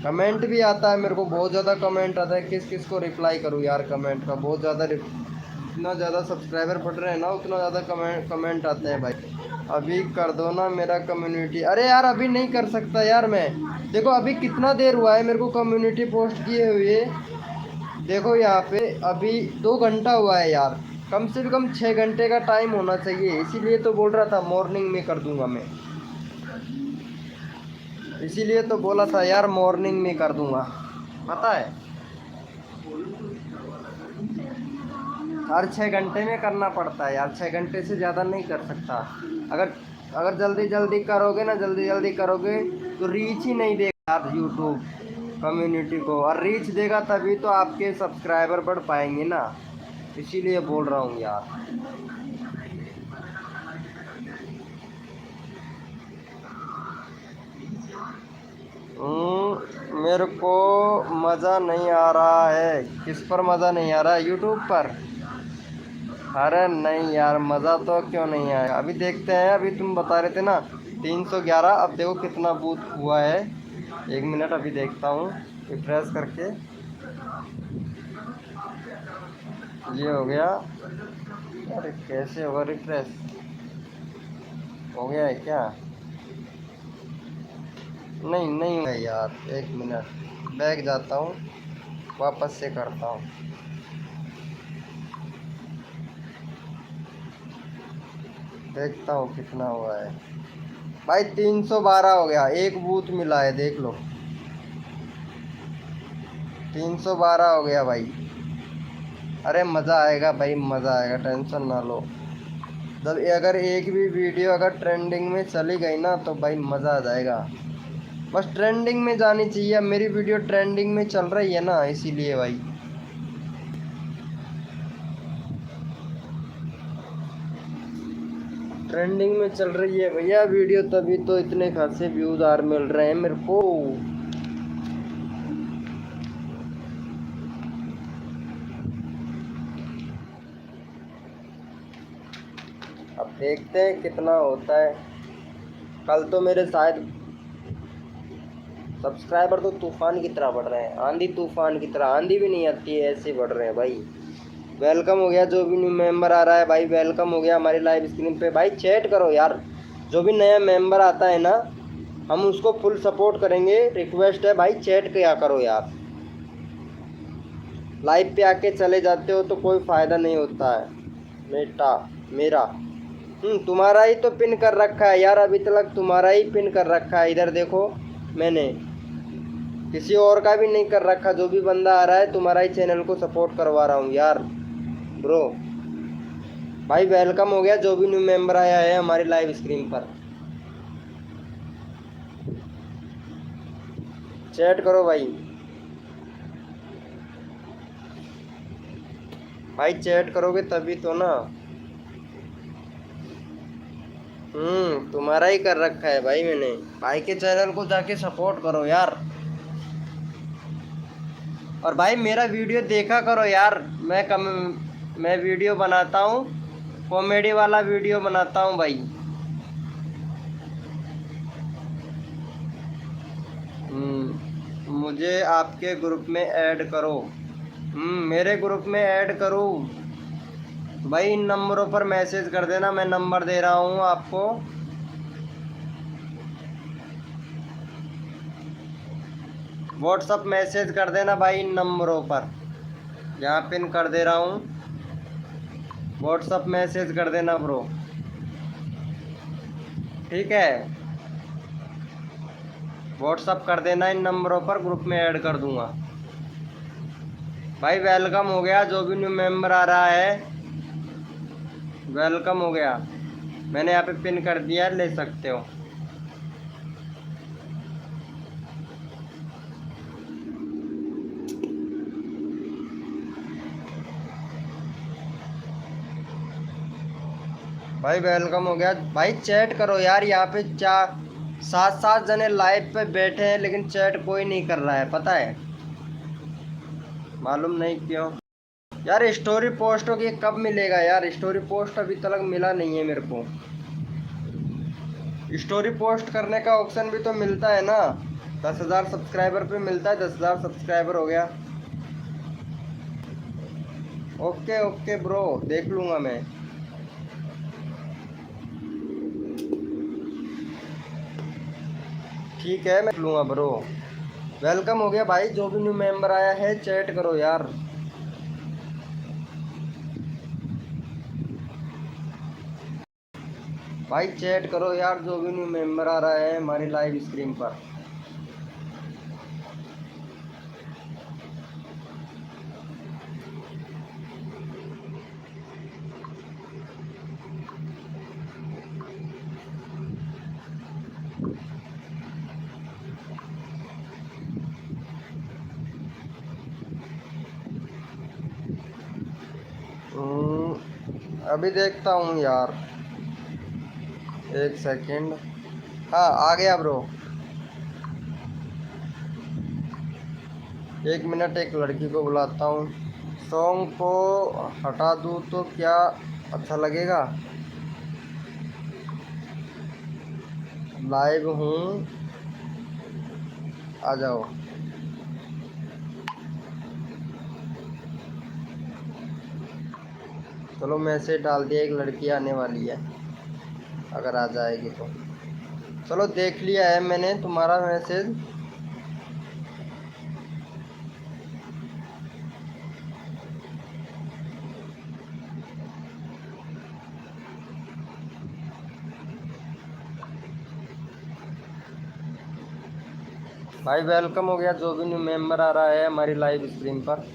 Speaker 1: कमेंट भी आता है मेरे को, बहुत ज़्यादा कमेंट आता है, किस किस को रिप्लाई करूँ यार कमेंट का, बहुत ज़्यादा। जितना ज़्यादा सब्सक्राइबर बढ़ रहे हैं ना उतना ज़्यादा कमेंट आते हैं भाई। अभी कर दो ना मेरा कम्युनिटी। अरे यार अभी नहीं कर सकता यार मैं, देखो अभी कितना देर हुआ है मेरे को कम्युनिटी पोस्ट किए हुए। देखो यहाँ पे अभी 2 घंटा हुआ है यार, कम से कम 6 घंटे का टाइम होना चाहिए, इसीलिए तो बोल रहा था मॉर्निंग में कर दूंगा मैं। इसीलिए तो बोला था यार मॉर्निंग में कर दूंगा, पता है। हर 6 घंटे में करना पड़ता है यार, 6 घंटे से ज़्यादा नहीं कर सकता। अगर अगर जल्दी जल्दी करोगे ना, जल्दी जल्दी करोगे तो रीच ही नहीं देगा यार यूट्यूब कम्युनिटी को, और रीच देगा तभी तो आपके सब्सक्राइबर बढ़ पाएंगे ना, इसीलिए बोल रहा हूँ यार। मेरे को मज़ा नहीं आ रहा है। किस पर मज़ा नहीं आ रहा है? यूट्यूब पर? अरे नहीं यार, मज़ा तो क्यों नहीं आया, अभी देखते हैं। अभी तुम बता रहे थे ना 311, अब देखो कितना बूथ हुआ है। 1 मिनट अभी देखता हूँ रिफ्रेश करके। ये हो गया। अरे कैसे होगा रिफ्रेश? हो गया है क्या? नहीं नहीं है यार, 1 मिनट बैक जाता हूँ, वापस से करता हूँ। देखता हूँ कितना हुआ है भाई। 312 हो गया, एक बूथ मिला है देख लो, 312 हो गया भाई। अरे मज़ा आएगा भाई, मज़ा आएगा, टेंशन ना लो। जब अगर एक भी वीडियो अगर ट्रेंडिंग में चली गई ना तो भाई मज़ा आ जाएगा। बस ट्रेंडिंग में जानी चाहिए। अब मेरी वीडियो ट्रेंडिंग में चल रही है ना, इसीलिए भाई। ट्रेंडिंग में चल रही है भैया वीडियो, तभी तो इतने खासे व्यूज आर मिल रहे हैं मेरे को। अब देखते हैं कितना होता है। कल तो मेरे शायद सब्सक्राइबर तो तूफान की तरह बढ़ रहे हैं, आंधी तूफान की तरह। आंधी भी नहीं आती है, ऐसे बढ़ रहे हैं भाई। वेलकम हो गया जो भी न्यू मेंबर आ रहा है भाई, वेलकम हो गया हमारी लाइव स्क्रीन पे। भाई चैट करो यार, जो भी नया मेंबर आता है ना, हम उसको फुल सपोर्ट करेंगे। रिक्वेस्ट है भाई, चैट किया करो यार। लाइव पे आके चले जाते हो तो कोई फ़ायदा नहीं होता है। मेरा तुम्हारा ही तो पिन कर रखा है यार, अभी तक तुम्हारा ही पिन कर रखा है। इधर देखो, मैंने किसी और का भी नहीं कर रखा। जो भी बंदा आ रहा है तुम्हारा ही चैनल को सपोर्ट करवा रहा हूँ यार ब्रो। भाई वेलकम हो गया जो भी न्यू मेंबर आया है हमारी लाइव स्क्रीन पर। चैट करो भाई, भाई चैट करोगे तभी तो ना। तुम्हारा ही कर रखा है भाई मैंने। भाई के चैनल को जाके सपोर्ट करो यार। और भाई मेरा वीडियो देखा करो यार। मैं वीडियो बनाता हूँ, कॉमेडी वाला वीडियो बनाता हूँ भाई। मुझे आपके ग्रुप में ऐड करो। मेरे ग्रुप में ऐड करो भाई। इन नंबरों पर मैसेज कर देना, मैं नंबर दे रहा हूँ आपको। व्हाट्सअप मैसेज कर देना भाई इन नंबरों पर, यहाँ पिन कर दे रहा हूँ। व्हाट्सअप मैसेज कर देना ब्रो, ठीक है। व्हाट्सअप कर देना इन नंबरों पर, ग्रुप में ऐड कर दूंगा। भाई वेलकम हो गया जो भी न्यू मेंबर आ रहा है, वेलकम हो गया। मैंने यहाँ पे पिन कर दिया, ले सकते हो। भाई वेलकम हो गया। भाई चैट करो यार, यहाँ पे 7 जने लाइव पे बैठे हैं लेकिन चैट कोई नहीं कर रहा है, पता है? मालूम नहीं क्यों यार। स्टोरी पोस्ट हो कि कब मिलेगा यार? स्टोरी पोस्ट अभी तक मिला नहीं है मेरे को। स्टोरी पोस्ट करने का ऑप्शन भी तो मिलता है ना, 10,000 सब्सक्राइबर पे मिलता है। 10,000 सब्सक्राइबर हो गया। ओके ओके ब्रो, देख लूँगा मैं। ठीक है, मैं लूँगा ब्रो। वेलकम हो गया भाई जो भी न्यू मेंबर आया है, चैट करो यार। भाई चैट करो यार जो भी न्यू मेंबर आ रहा है हमारी लाइव स्क्रीन पर। अभी देखता हूँ यार, एक सेकंड। हाँ आ गया ब्रो। 1 मिनट, एक लड़की को बुलाता हूँ। सॉन्ग को हटा दूँ तो क्या अच्छा लगेगा? लाइव हूँ, आ जाओ। चलो मैसेज डाल दिया, एक लड़की आने वाली है, अगर आ जाएगी तो। चलो देख लिया है मैंने तुम्हारा मैसेज। भाई वेलकम हो गया जो भी न्यू मेंबर आ रहा है हमारी लाइव स्ट्रीम पर।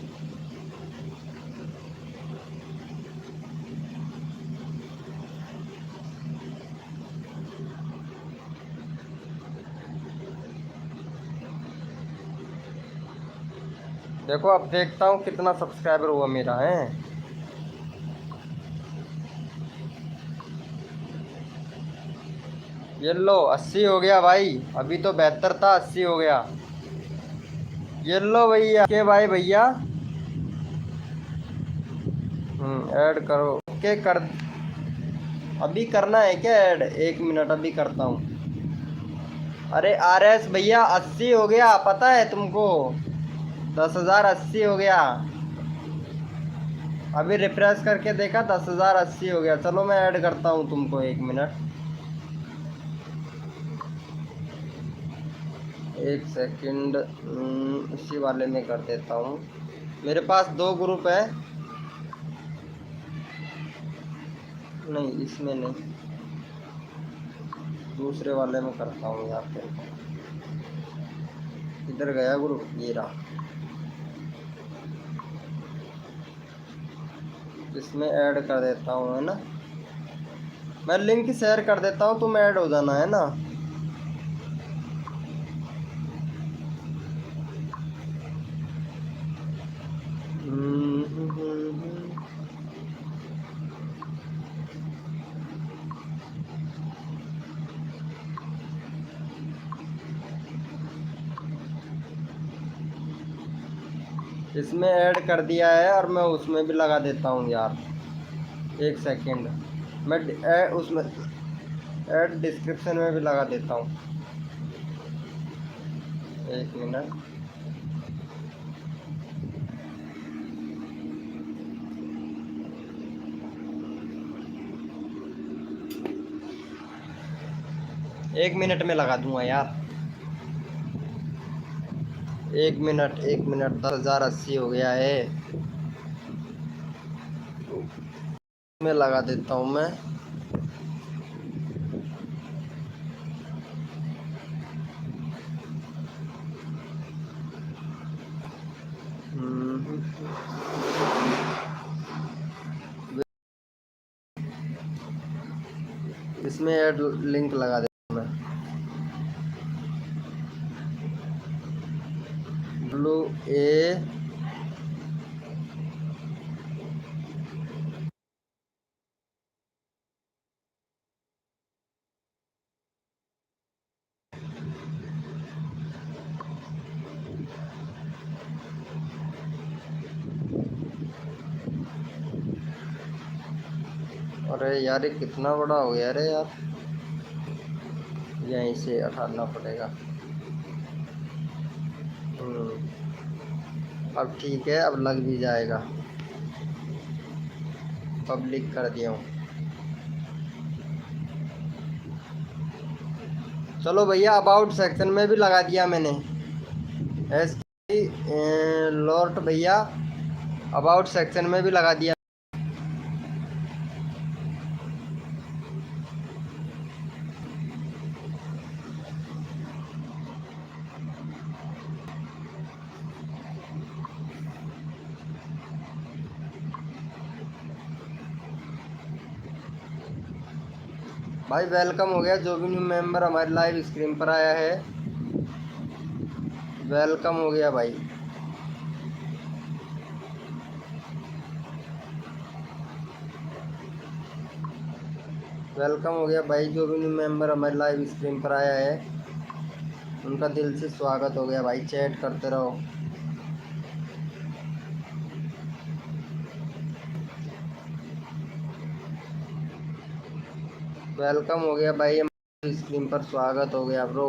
Speaker 1: देखो अब देखता हूँ कितना सब्सक्राइबर हुआ मेरा है। ये लो 80 हो गया भाई, अभी तो 72 था, 80 हो गया। ये लो भैया के भाई भैया। ऐड करो, ओके कर। अभी करना है क्या ऐड? 1 मिनट अभी करता हूँ। अरे RS भैया 80 हो गया, पता है तुमको? 10,080 हो गया। अभी रिफ्रेश करके देखा, 10,080 हो गया। चलो मैं ऐड करता हूँ तुमको, 1 मिनट। 1 सेकंड, इसी वाले में कर देता हूँ। मेरे पास 2 ग्रुप है। नहीं इसमें नहीं, दूसरे वाले में करता हूँ यार। फिर इधर गया ग्रुप, ये रहा। इसमें ऐड कर देता हूँ, है ना? मैं लिंक शेयर कर देता हूँ, तुम ऐड हो जाना, है ना? इसमें ऐड कर दिया है, और मैं उसमें भी लगा देता हूँ यार। 1 सेकंड, मैं उसमें ऐड डिस्क्रिप्शन में भी लगा देता हूँ। 1 मिनट। एक मिनट में लगा दूंगा यार। 1 मिनट, 1 मिनट। 10,080 हो गया है, मैं लगा देता हूँ मैं। इसमें ऐड लिंक लगा देता हूँ मैं। WA अरे यार ये कितना बड़ा हो गया, अरे यार यहीं से हटाना पड़ेगा। अब ठीक है, अब लग भी जाएगा। पब्लिक कर दिया हूँ। चलो भैया, अबाउट सेक्शन में भी लगा दिया मैंने। लॉर्ड भैया, अबाउट सेक्शन में भी लगा दिया। भाई वेलकम हो गया, जो भी न्यू मेंबर हमारे लाइव स्क्रीन पर आया है, वेलकम हो गया भाई। वेलकम हो गया भाई, जो भी न्यू मेंबर हमारे लाइव स्क्रीन पर आया है, उनका दिल से स्वागत हो गया भाई। चैट करते रहो। वेलकम हो गया भाई, हमारी स्क्रीन पर स्वागत हो गया ब्रो।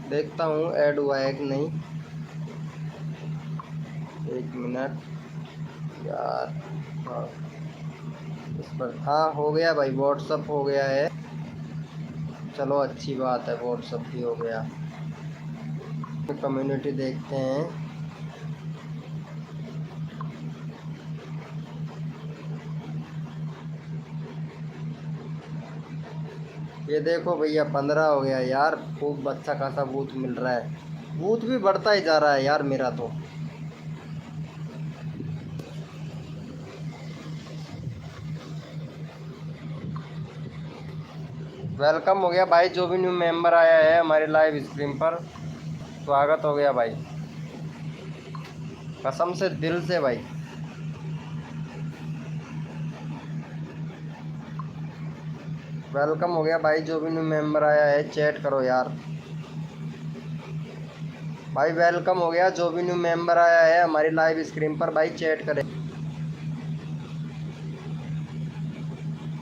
Speaker 1: देखता हूँ ऐड हुआ है कि नहीं। 1 मिनट यार। हाँ इस पर, हाँ हो गया भाई, व्हाट्सअप हो गया है। चलो अच्छी बात है, व्हाट्सअप भी हो गया। कम्युनिटी देखते हैं। ये देखो भैया 15 हो गया यार, खूब अच्छा खासा बूथ मिल रहा है। बूथ भी बढ़ता ही जा रहा है यार मेरा तो। वेलकम हो गया भाई, जो भी न्यू मेंबर आया है हमारे लाइव स्ट्रीम पर, स्वागत हो गया भाई। कसम से दिल से भाई। वेलकम हो गया भाई, जो भी न्यू मेंबर आया है चैट करो यार। भाई वेलकम हो गया, जो भी न्यू मेंबर आया है हमारी लाइव स्क्रीन पर भाई चैट करे।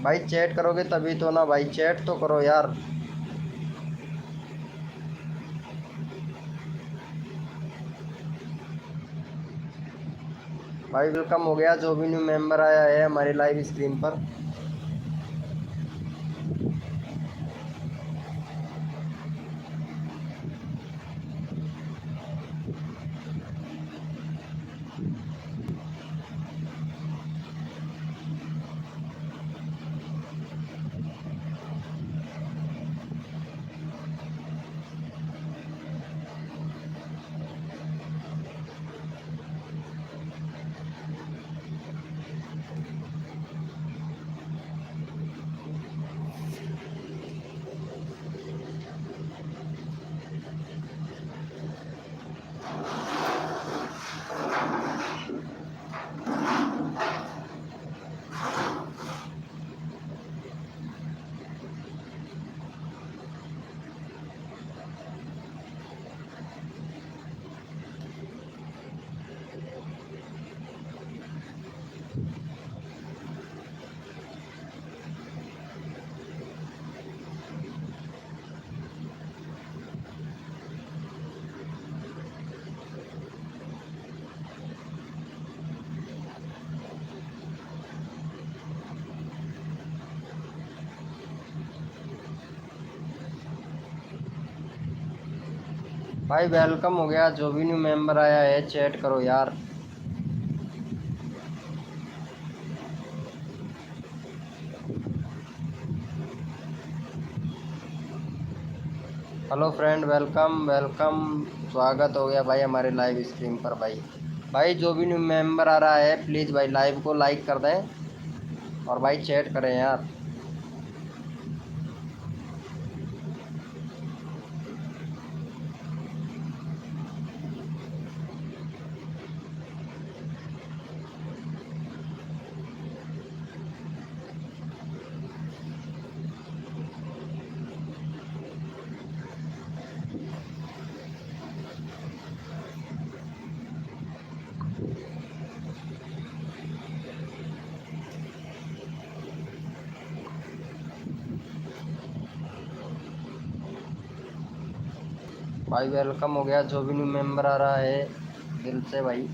Speaker 1: भाई चैट करोगे तभी तो ना भाई, चैट तो करो यार। भाई वेलकम हो गया, जो भी न्यू मेंबर आया है हमारी लाइव स्क्रीन पर। भाई वेलकम हो गया, जो भी न्यू मेंबर आया है चैट करो यार। Hello friend, welcome welcome. स्वागत हो गया भाई हमारे लाइव स्ट्रीम पर भाई। भाई जो भी न्यू मेंबर आ रहा है प्लीज़ भाई लाइव को लाइक कर दें और भाई चैट करें यार। भाई वेलकम हो गया, जो भी न्यू मेंबर आ रहा है दिल से भाई।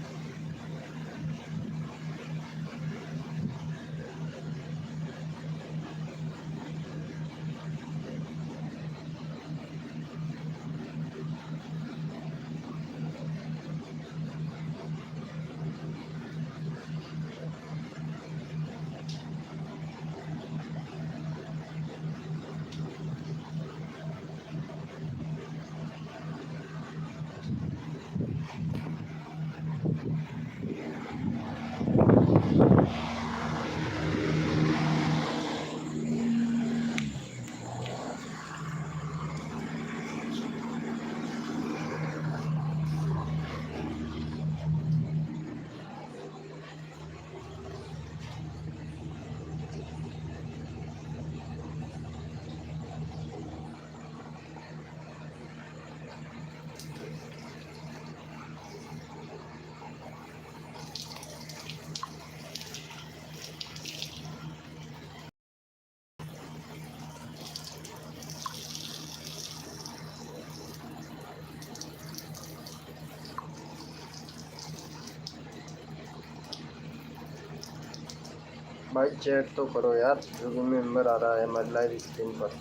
Speaker 1: भाई चैट तो करो यार, जो भी मेंबर आ रहा है हमारी लाइव स्ट्रीम पर।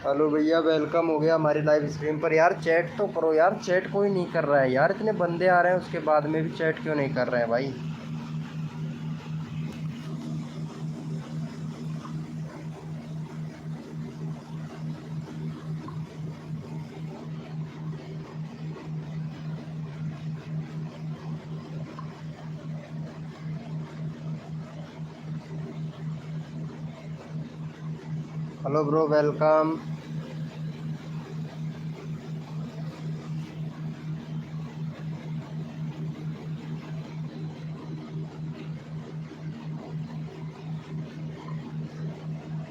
Speaker 1: हेलो भैया, वेलकम हो गया हमारी लाइव स्ट्रीम पर। यार चैट तो करो यार, चैट कोई नहीं कर रहा है यार। इतने बंदे आ रहे हैं उसके बाद में भी चैट क्यों नहीं कर रहे हैं भाई। Hello bro, welcome.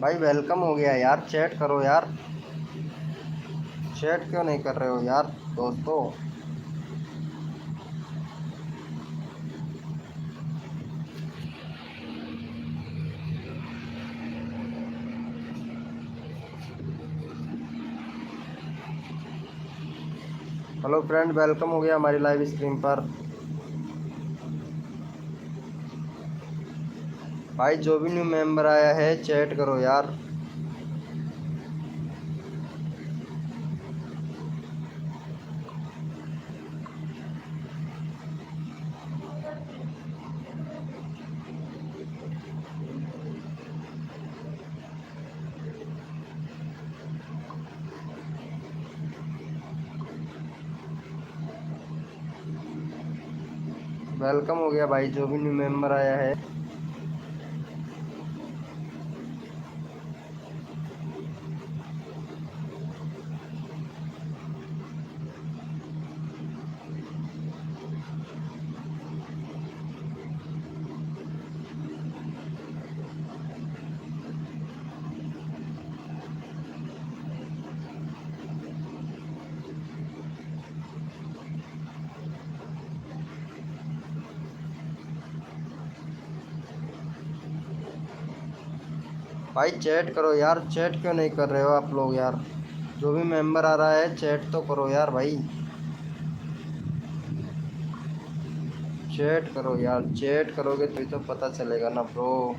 Speaker 1: भाई वेलकम हो गया यार, चैट करो यार। चैट क्यों नहीं कर रहे हो यार दोस्तों। हेलो फ्रेंड, वेलकम हो गया हमारी लाइव स्ट्रीम पर। भाई जो भी न्यू मेंबर आया है चैट करो यार। वेलकम हो गया भाई जो भी न्यू मेंबर आया है। भाई चैट करो यार, चैट क्यों नहीं कर रहे हो आप लोग यार। जो भी मेंबर आ रहा है चैट तो करो यार भाई। चैट करो यार, चैट करोगे तो ही तो पता चलेगा ना ब्रो।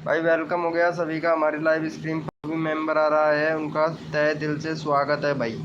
Speaker 1: भाई वेलकम हो गया सभी का हमारी लाइव स्ट्रीम पर। भी मेंबर आ रहा है उनका तहे दिल से स्वागत है भाई।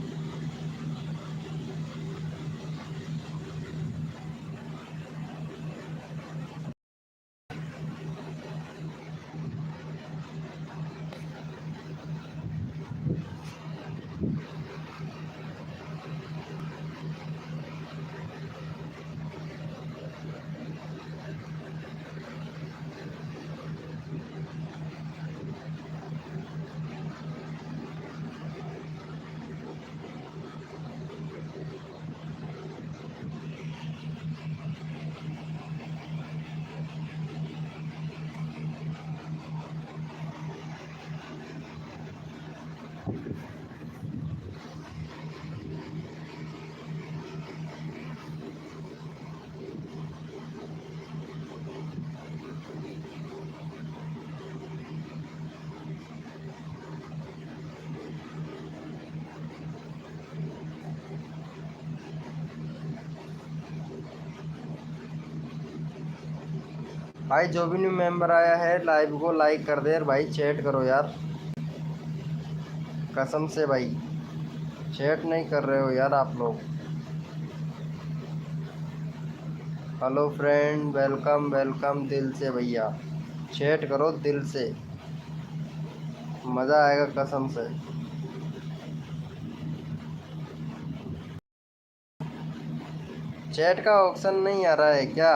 Speaker 1: भाई जो भी न्यू मेंबर आया है लाइव को लाइक कर दे यार भाई। चैट करो यार, कसम से भाई चैट नहीं कर रहे हो यार आप लोग। हेलो फ्रेंड, वेलकम वेलकम दिल से भैया। चैट करो दिल से, मज़ा आएगा कसम से। चैट का ऑप्शन नहीं आ रहा है क्या।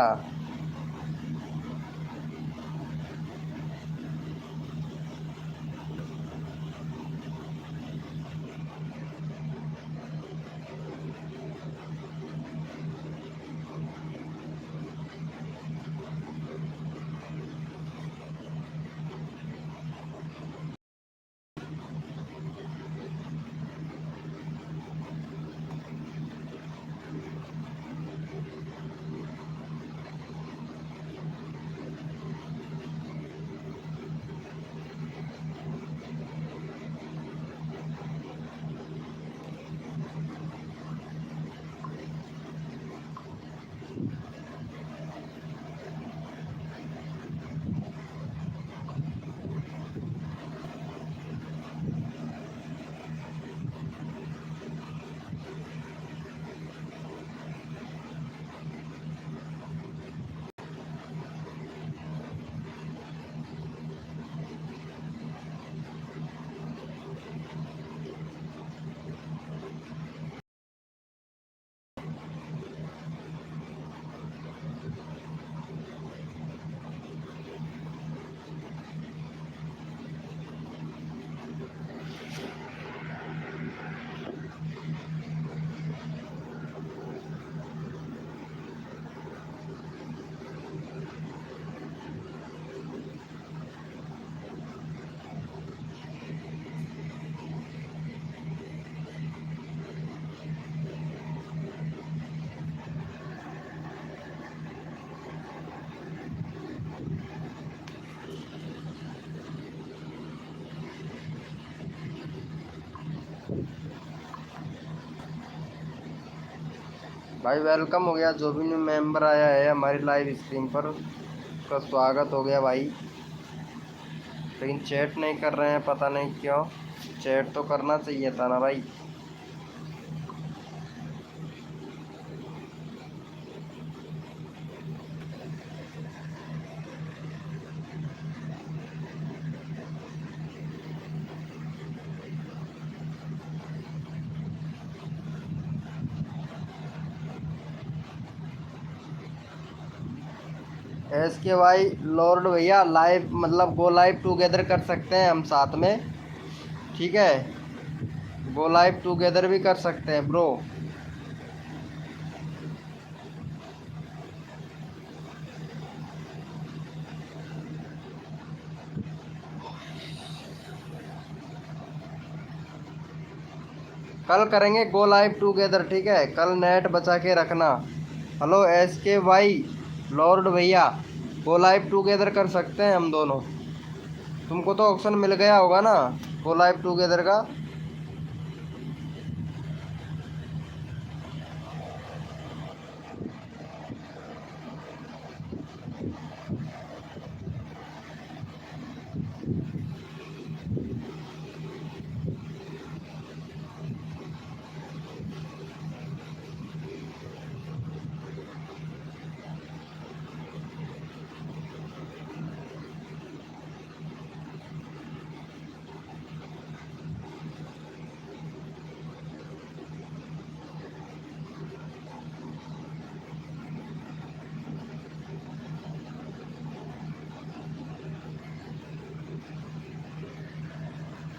Speaker 1: भाई वेलकम हो गया, जो भी न्यू मेंबर आया है हमारी लाइव स्ट्रीम पर उसका स्वागत हो गया भाई। लेकिन चैट नहीं कर रहे हैं, पता नहीं क्यों। चैट तो करना चाहिए था ना भाई। एस के भाई लॉर्ड भैया लाइव मतलब गो लाइव टुगेदर कर सकते हैं हम साथ में, ठीक है। गो लाइव टुगेदर भी कर सकते हैं ब्रो। कल करेंगे गो लाइव टुगेदर, ठीक है। कल नेट बचा के रखना। हेलो एस के भाई लॉर्ड भैया, गो लाइव टुगेदर कर सकते हैं हम दोनों। तुमको तो ऑप्शन मिल गया होगा ना गो लाइव टुगेदर का।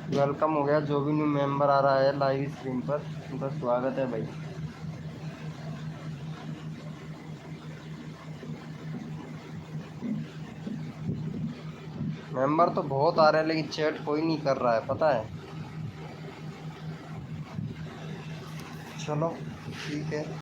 Speaker 1: वेलकम हो गया, जो भी न्यू मेंबर आ रहा है लाइव स्ट्रीम पर उनका स्वागत है भाई। मेंबर तो बहुत आ रहे हैं लेकिन चैट कोई नहीं कर रहा है, पता है। चलो ठीक है।